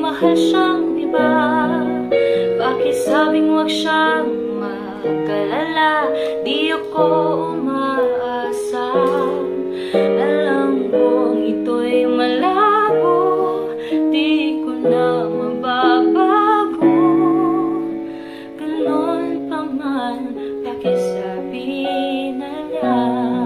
mahal siyang iba. Bakit sabing wag siyang mag-alala? Di ako umaasa. Alam kong ito'y malabo, di ko na mababago. Ganon pa man, bakit sabi na lang?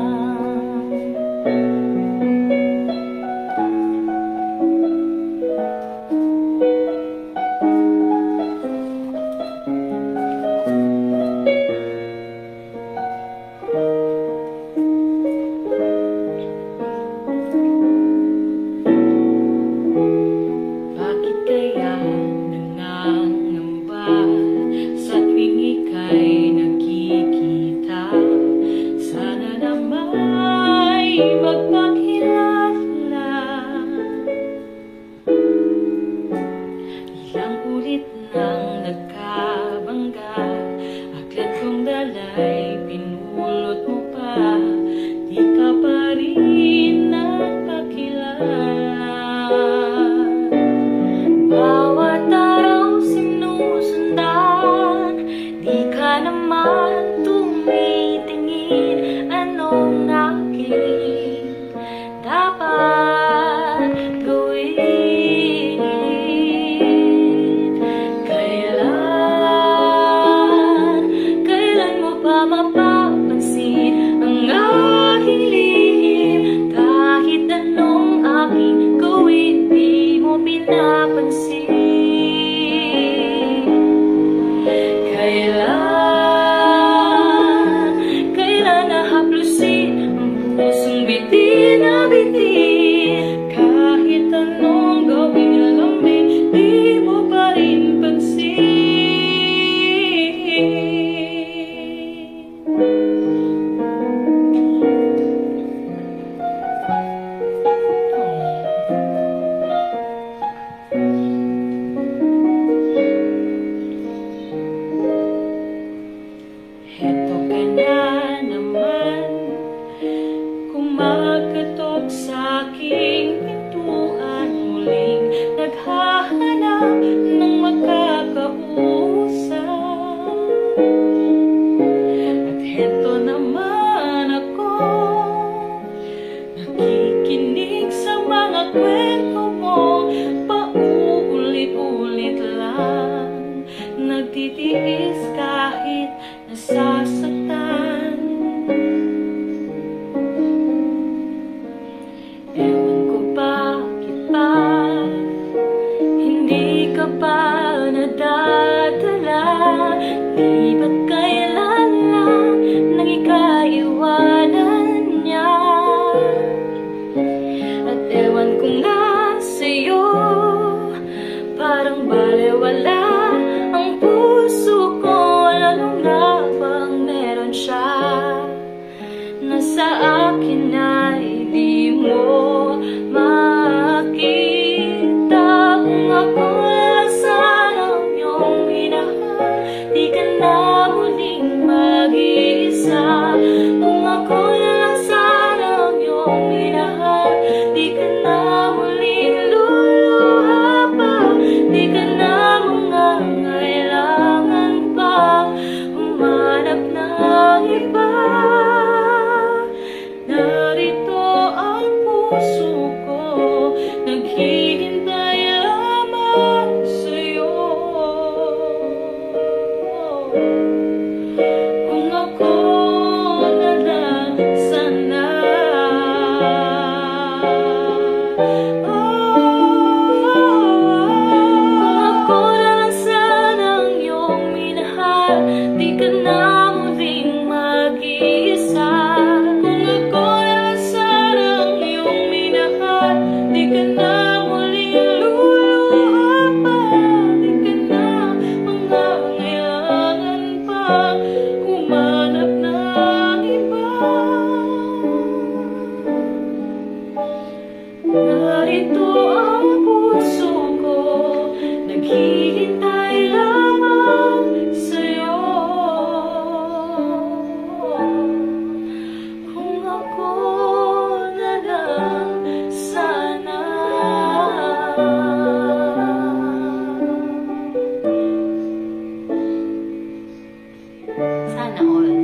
Ilang ulit nang nagkabangga, agad kong dalay, pinulot mo pa, di ka pa rin nagpakilala. Bawat araw sinusundan, di ka naman tumitingin. Anong aking dapat gawin? Kailan mo pa mapapansin ang aking lihim? Kahit anong aking gawin, di mo pinapansin. Kailan nahaplusin ang pusong bitin na bitin? Kahit anong gawing alamin, di mo pa rin pansin. Heto ka na naman, kumakatok sa aking pintuan, muling naghahanap ng makakausap. At heto naman ako, nakikinig sa mga kwento mo, pauulit-ulit lang, nagtitiis kahit nasasaktan. Ewan ko bakit pa hindi ka pa nadadala. Di ba't kailan lang nang ikaiwanan niya? At ewan kung nasa'yo, parang balewala ang puso ko, lalo na bang meron siya na sa akin ay di mo makita. Kung ako sana ang iyong Sana all.